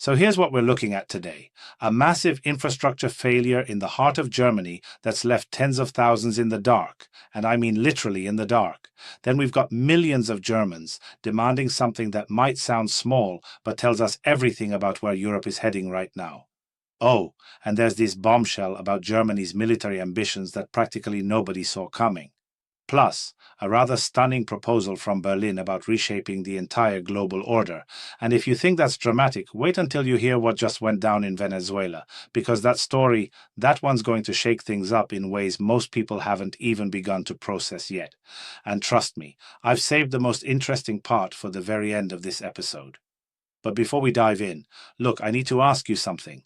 So here's what we're looking at today. A massive infrastructure failure in the heart of Germany that's left tens of thousands in the dark, and I mean literally in the dark. Then we've got millions of Germans demanding something that might sound small but tells us everything about where Europe is heading right now. Oh, and there's this bombshell about Germany's military ambitions that practically nobody saw coming. Plus, a rather stunning proposal from Berlin about reshaping the entire global order. And if you think that's dramatic, wait until you hear what just went down in Venezuela, because that one's going to shake things up in ways most people haven't even begun to process yet. And trust me, I've saved the most interesting part for the very end of this episode. But before we dive in, look, I need to ask you something.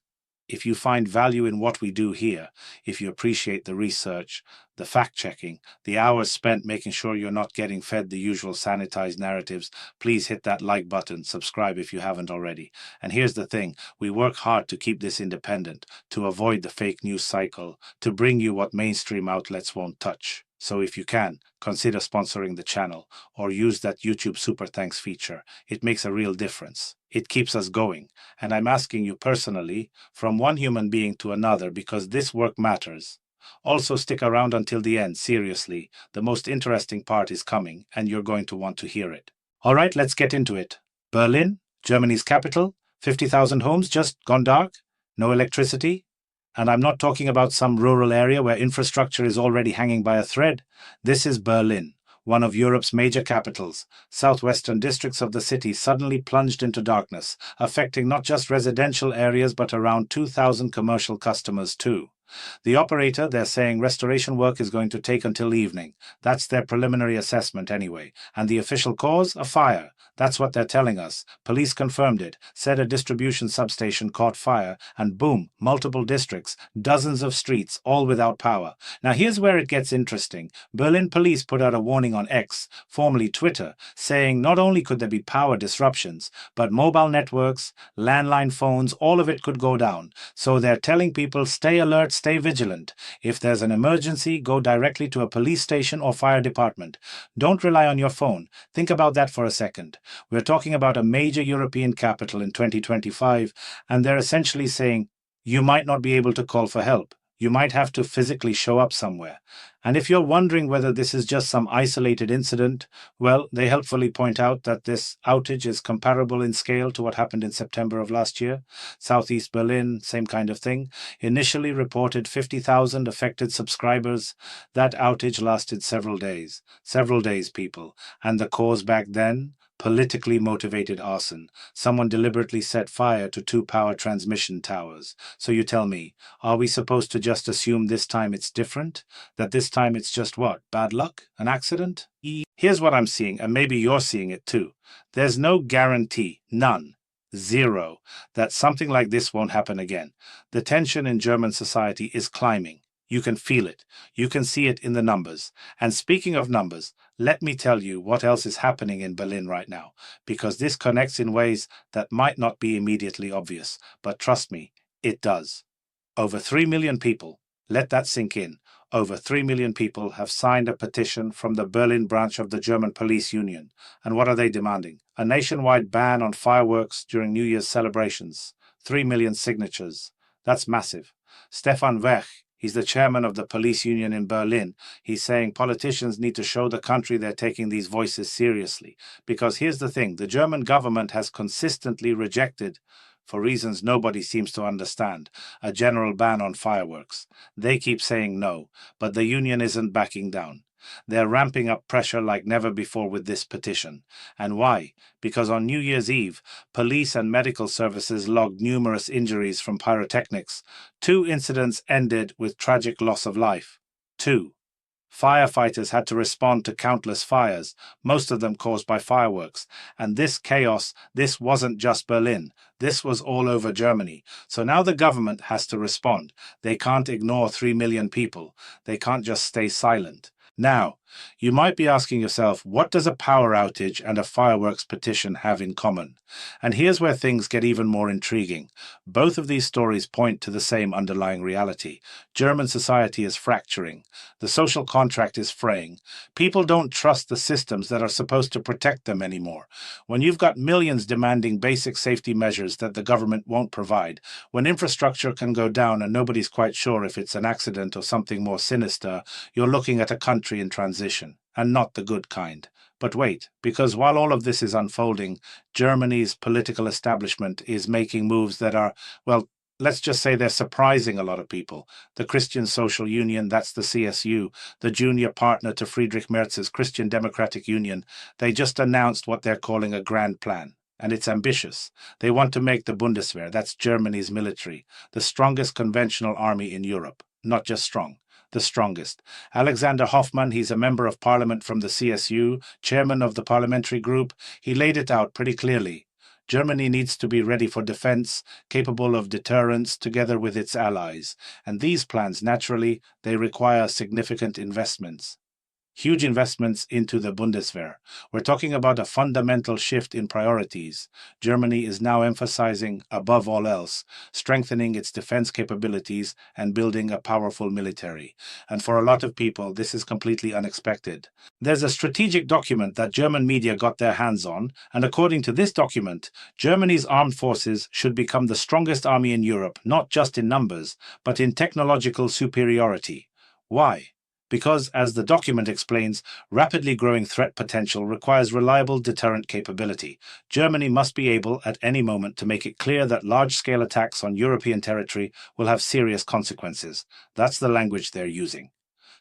If you find value in what we do here, if you appreciate the research, the fact-checking, the hours spent making sure you're not getting fed the usual sanitized narratives, please hit that like button, subscribe if you haven't already. And here's the thing, we work hard to keep this independent, to avoid the fake news cycle, to bring you what mainstream outlets won't touch. So if you can, consider sponsoring the channel or use that YouTube Super Thanks feature. It makes a real difference. It keeps us going. And I'm asking you personally, from one human being to another, because this work matters. Also stick around until the end, seriously. The most interesting part is coming, and you're going to want to hear it. All right, let's get into it. Berlin, Germany's capital, 50,000 homes just gone dark, no electricity. And I'm not talking about some rural area where infrastructure is already hanging by a thread. This is Berlin, one of Europe's major capitals. Southwestern districts of the city suddenly plunged into darkness, affecting not just residential areas but around 2,000 commercial customers too. The operator, they're saying restoration work is going to take until evening. That's their preliminary assessment anyway. And the official cause? A fire. That's what they're telling us. Police confirmed it, said a distribution substation caught fire, and boom, multiple districts, dozens of streets, all without power. Now here's where it gets interesting. Berlin police put out a warning on X, formerly Twitter, saying not only could there be power disruptions, but mobile networks, landline phones, all of it could go down. So they're telling people stay alert, stay vigilant. If there's an emergency, go directly to a police station or fire department. Don't rely on your phone. Think about that for a second. We're talking about a major European capital in 2025, and they're essentially saying, you might not be able to call for help. You might have to physically show up somewhere. And if you're wondering whether this is just some isolated incident, well, they helpfully point out that this outage is comparable in scale to what happened in September of last year. Southeast Berlin, same kind of thing. Initially reported 50,000 affected subscribers. That outage lasted several days. Several days, people. And the cause back then? Politically motivated arson. Someone deliberately set fire to 2 power transmission towers. So you tell me, are we supposed to just assume this time it's different? That this time it's just what? Bad luck? An accident? Here's what I'm seeing, and maybe you're seeing it too. There's no guarantee, none, zero, that something like this won't happen again. The tension in German society is climbing. You can feel it. You can see it in the numbers. And speaking of numbers, let me tell you what else is happening in Berlin right now, because this connects in ways that might not be immediately obvious, but trust me, it does. Over 3 million people, let that sink in, over 3 million people have signed a petition from the Berlin branch of the German police union. And what are they demanding? A nationwide ban on fireworks during New Year's celebrations. 3 million signatures. That's massive. Stefan Wech, he's the chairman of the police union in Berlin. He's saying politicians need to show the country they're taking these voices seriously. Because here's the thing, the German government has consistently rejected, for reasons nobody seems to understand, a general ban on fireworks. They keep saying no, but the union isn't backing down. They're ramping up pressure like never before with this petition. And why? Because on New Year's Eve, police and medical services logged numerous injuries from pyrotechnics. 2 incidents ended with tragic loss of life. 2. Firefighters had to respond to countless fires, most of them caused by fireworks. And this chaos, this wasn't just Berlin. This was all over Germany. So now the government has to respond. They can't ignore 3 million people. They can't just stay silent. Now, You might be asking yourself, what does a power outage and a fireworks petition have in common? And here's where things get even more intriguing. Both of these stories point to the same underlying reality. German society is fracturing. The social contract is fraying. People don't trust the systems that are supposed to protect them anymore. When you've got millions demanding basic safety measures that the government won't provide, when infrastructure can go down and nobody's quite sure if it's an accident or something more sinister, you're looking at a country in transition, and not the good kind. But wait, because while all of this is unfolding, Germany's political establishment is making moves that are, well, let's just say they're surprising a lot of people. The Christian Social Union, that's the CSU, the junior partner to Friedrich Merz's Christian Democratic Union, they just announced what they're calling a grand plan. And it's ambitious. They want to make the Bundeswehr, that's Germany's military, the strongest conventional army in Europe. Not just strong, the strongest. Alexander Hoffmann, he's a member of parliament from the CSU, chairman of the parliamentary group. He laid it out pretty clearly. Germany needs to be ready for defense, capable of deterrence together with its allies. And these plans, naturally, they require significant investments. Huge investments into the Bundeswehr. We're talking about a fundamental shift in priorities. Germany is now emphasizing, above all else, strengthening its defense capabilities and building a powerful military. And for a lot of people, this is completely unexpected. There's a strategic document that German media got their hands on, and according to this document, Germany's armed forces should become the strongest army in Europe, not just in numbers, but in technological superiority. Why? Because, as the document explains, rapidly growing threat potential requires reliable deterrent capability. Germany must be able, at any moment, to make it clear that large-scale attacks on European territory will have serious consequences. That's the language they're using.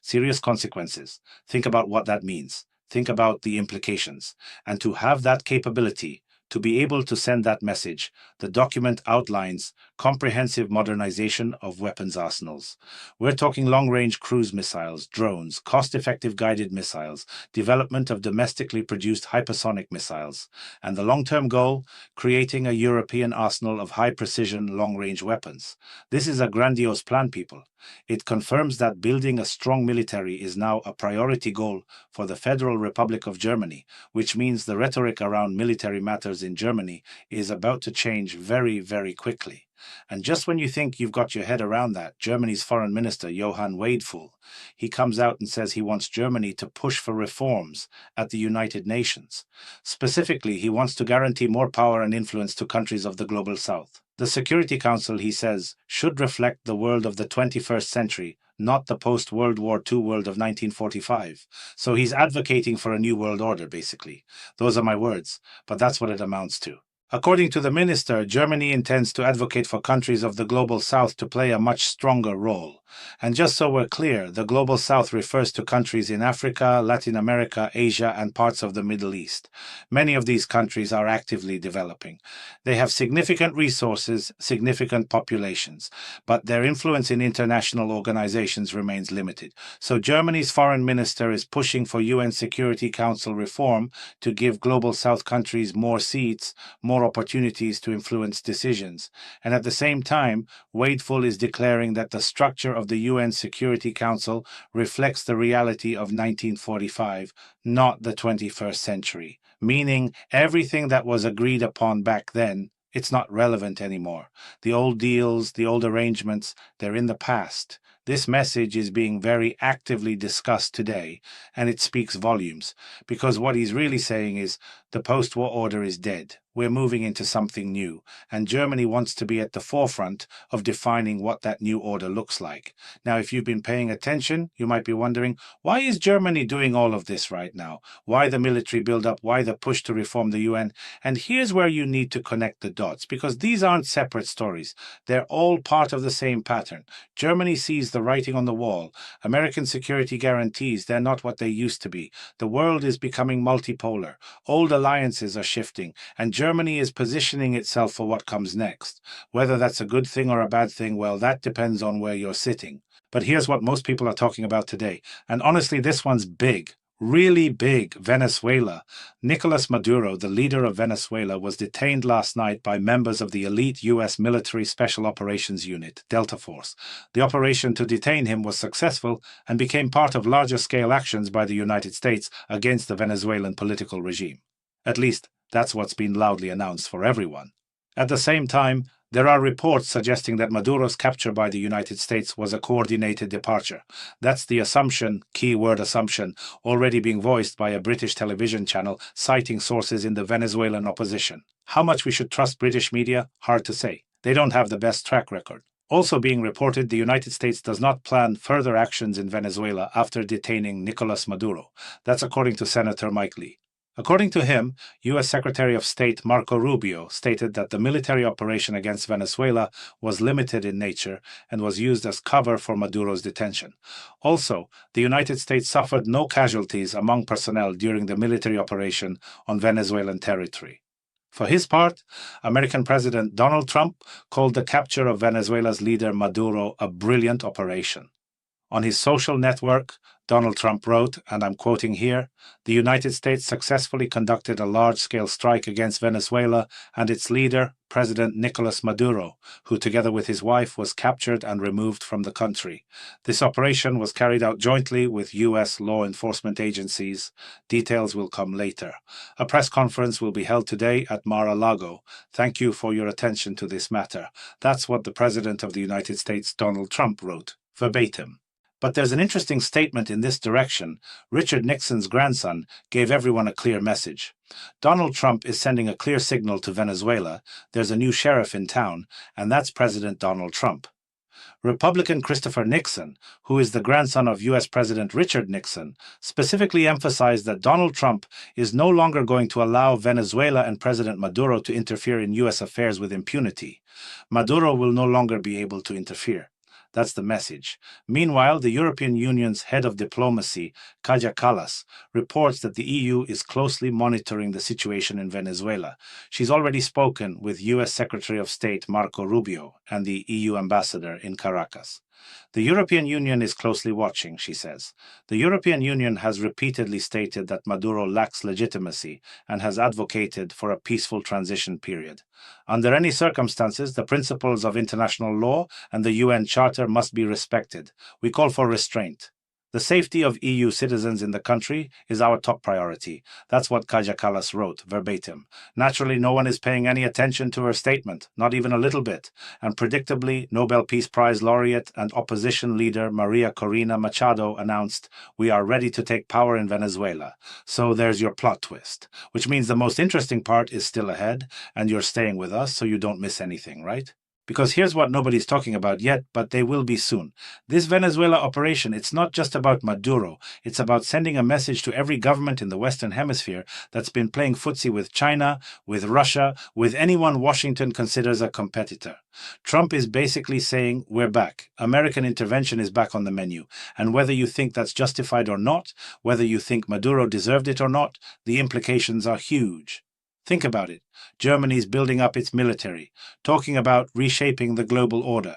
Serious consequences. Think about what that means. Think about the implications. And to have that capability, to be able to send that message, the document outlines comprehensive modernization of weapons arsenals. We're talking long-range cruise missiles, drones, cost-effective guided missiles, development of domestically produced hypersonic missiles, and the long-term goal, creating a European arsenal of high-precision long-range weapons. This is a grandiose plan, people. It confirms that building a strong military is now a priority goal for the Federal Republic of Germany, which means the rhetoric around military matters in Germany is about to change very, very quickly. And just when you think you've got your head around that, Germany's Foreign Minister, Johann Wadeful, he comes out and says he wants Germany to push for reforms at the United Nations. Specifically, he wants to guarantee more power and influence to countries of the Global South. The Security Council, he says, should reflect the world of the 21st century, not the post-World War II world of 1945. So he's advocating for a new world order, basically. Those are my words, but that's what it amounts to. According to the minister, Germany intends to advocate for countries of the Global South to play a much stronger role. And just so we're clear, the Global South refers to countries in Africa, Latin America, Asia, and parts of the Middle East. Many of these countries are actively developing. They have significant resources, significant populations, but their influence in international organizations remains limited. So Germany's foreign minister is pushing for UN Security Council reform to give Global South countries more seats, more opportunities to influence decisions. And at the same time, Wadeful is declaring that the structure of the UN Security Council reflects the reality of 1945, not the 21st century, meaning everything that was agreed upon back then, it's not relevant anymore. The old deals, the old arrangements, they're in the past. This message is being very actively discussed today, and it speaks volumes, because what he's really saying is the post-war order is dead. We're moving into something new, and Germany wants to be at the forefront of defining what that new order looks like. Now, if you've been paying attention, you might be wondering, why is Germany doing all of this right now? Why the military build-up? Why the push to reform the UN? And here's where you need to connect the dots, because these aren't separate stories. They're all part of the same pattern. Germany sees the writing on the wall. American security guarantees they're not what they used to be. The world is becoming multipolar. Old alliances are shifting, and Germany is positioning itself for what comes next. Whether that's a good thing or a bad thing, well, that depends on where you're sitting. But here's what most people are talking about today. And honestly, this one's big. Really big, Venezuela. Nicolas Maduro, the leader of Venezuela, was detained last night by members of the elite U.S. military Special Operations Unit, Delta Force. The operation to detain him was successful and became part of larger-scale actions by the United States against the Venezuelan political regime. At least, that's what's been loudly announced for everyone. At the same time, there are reports suggesting that Maduro's capture by the United States was a coordinated departure. That's the assumption, keyword assumption, already being voiced by a British television channel citing sources in the Venezuelan opposition. How much we should trust British media? Hard to say. They don't have the best track record. Also being reported, the United States does not plan further actions in Venezuela after detaining Nicolas Maduro. That's according to Senator Mike Lee. According to him, U.S. Secretary of State Marco Rubio stated that the military operation against Venezuela was limited in nature and was used as cover for Maduro's detention. Also, the United States suffered no casualties among personnel during the military operation on Venezuelan territory. For his part, American President Donald Trump called the capture of Venezuela's leader Maduro a brilliant operation. On his social network, Donald Trump wrote, and I'm quoting here, "The United States successfully conducted a large-scale strike against Venezuela and its leader, President Nicolas Maduro, who together with his wife was captured and removed from the country. This operation was carried out jointly with U.S. law enforcement agencies. Details will come later. A press conference will be held today at Mar-a-Lago. Thank you for your attention to this matter." That's what the President of the United States, Donald Trump, wrote, verbatim. But there's an interesting statement in this direction. Richard Nixon's grandson gave everyone a clear message. Donald Trump is sending a clear signal to Venezuela. There's a new sheriff in town, and that's President Donald Trump. Republican Christopher Nixon, who is the grandson of U.S. President Richard Nixon, specifically emphasized that Donald Trump is no longer going to allow Venezuela and President Maduro to interfere in U.S. affairs with impunity. Maduro will no longer be able to interfere. That's the message. Meanwhile, the European Union's head of diplomacy, Kaja Kallas, reports that the EU is closely monitoring the situation in Venezuela. She's already spoken with U.S. Secretary of State Marco Rubio and the EU ambassador in Caracas. The European Union is closely watching, she says. The European Union has repeatedly stated that Maduro lacks legitimacy and has advocated for a peaceful transition period. Under any circumstances, the principles of international law and the UN Charter must be respected. We call for restraint. The safety of EU citizens in the country is our top priority. That's what Kaja Kallas wrote, verbatim. Naturally, no one is paying any attention to her statement, not even a little bit. And predictably, Nobel Peace Prize laureate and opposition leader Maria Corina Machado announced, "We are ready to take power in Venezuela." So there's your plot twist, which means the most interesting part is still ahead, and you're staying with us so you don't miss anything, right? Because here's what nobody's talking about yet, but they will be soon. This Venezuela operation, it's not just about Maduro. It's about sending a message to every government in the Western Hemisphere that's been playing footsie with China, with Russia, with anyone Washington considers a competitor. Trump is basically saying, we're back. American intervention is back on the menu. And whether you think that's justified or not, whether you think Maduro deserved it or not, the implications are huge. Think about it. Germany's building up its military, talking about reshaping the global order.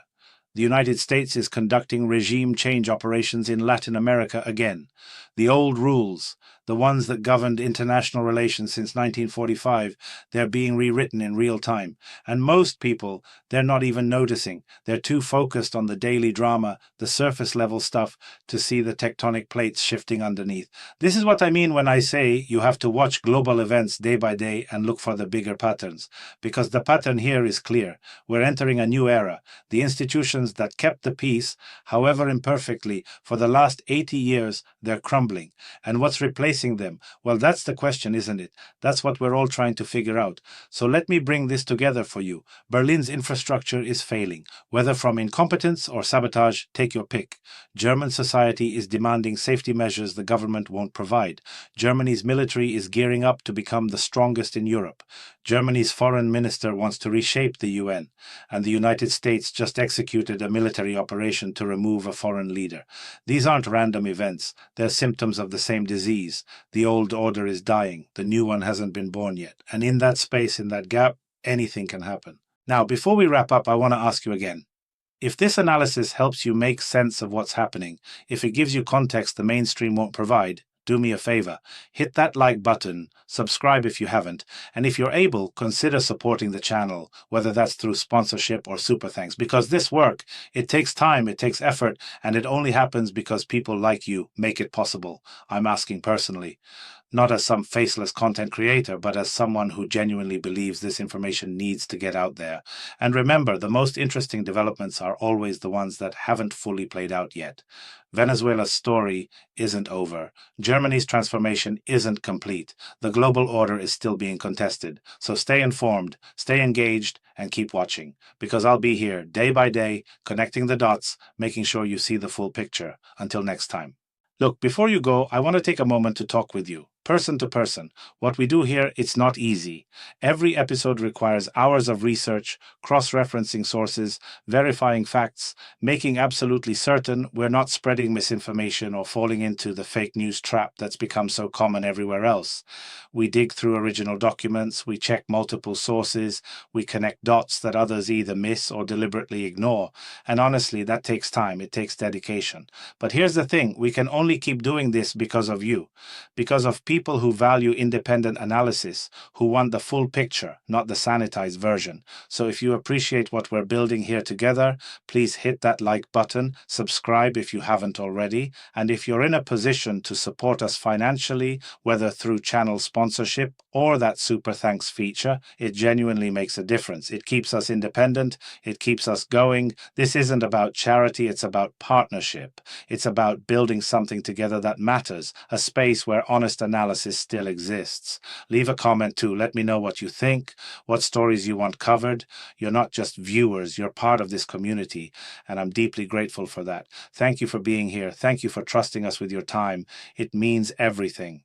The United States is conducting regime change operations in Latin America again. The old rules, the ones that governed international relations since 1945, they're being rewritten in real time. And most people, they're not even noticing. They're too focused on the daily drama, the surface level stuff, to see the tectonic plates shifting underneath. This is what I mean when I say you have to watch global events day by day and look for the bigger patterns. Because the pattern here is clear. We're entering a new era. The institutions that kept the peace, however imperfectly, for the last 80 years, they're crumbling. And what's replacing them? Well, that's the question, isn't it? That's what we're all trying to figure out. So let me bring this together for you. Berlin's infrastructure is failing. Whether from incompetence or sabotage, take your pick. German society is demanding safety measures the government won't provide. Germany's military is gearing up to become the strongest in Europe. Germany's foreign minister wants to reshape the UN. And the United States just executed a military operation to remove a foreign leader. These aren't random events. They're symptoms of the same disease. The old order is dying. The new one hasn't been born yet. And in that space, in that gap, anything can happen. Now, before we wrap up, I want to ask you again. If this analysis helps you make sense of what's happening, if it gives you context the mainstream won't provide, do me a favor. Hit that like button, subscribe if you haven't, and if you're able, consider supporting the channel, whether that's through sponsorship or super thanks, because this work, it takes time, it takes effort, and it only happens because people like you make it possible. I'm asking personally. Not as some faceless content creator, but as someone who genuinely believes this information needs to get out there. And remember, the most interesting developments are always the ones that haven't fully played out yet. Venezuela's story isn't over. Germany's transformation isn't complete. The global order is still being contested. So stay informed, stay engaged, and keep watching, because I'll be here day by day, connecting the dots, making sure you see the full picture. Until next time. Look, before you go, I want to take a moment to talk with you, person to person. What we do here, it's not easy. Every episode requires hours of research, cross-referencing sources, verifying facts, making absolutely certain we're not spreading misinformation or falling into the fake news trap that's become so common everywhere else. We dig through original documents, we check multiple sources, we connect dots that others either miss or deliberately ignore. And honestly, that takes time, it takes dedication. But here's the thing, we can only keep doing this because of you, because of people who value independent analysis, who want the full picture, not the sanitized version. So if you appreciate what we're building here together, please hit that like button, subscribe if you haven't already, and if you're in a position to support us financially, whether through channel sponsorship or that super thanks feature, it genuinely makes a difference. It keeps us independent, it keeps us going. This isn't about charity, it's about partnership. It's about building something together that matters, a space where honest analysis still exists. Leave a comment too. Let me know what you think, what stories you want covered. You're not just viewers, you're part of this community, and I'm deeply grateful for that. Thank you for being here. Thank you for trusting us with your time. It means everything.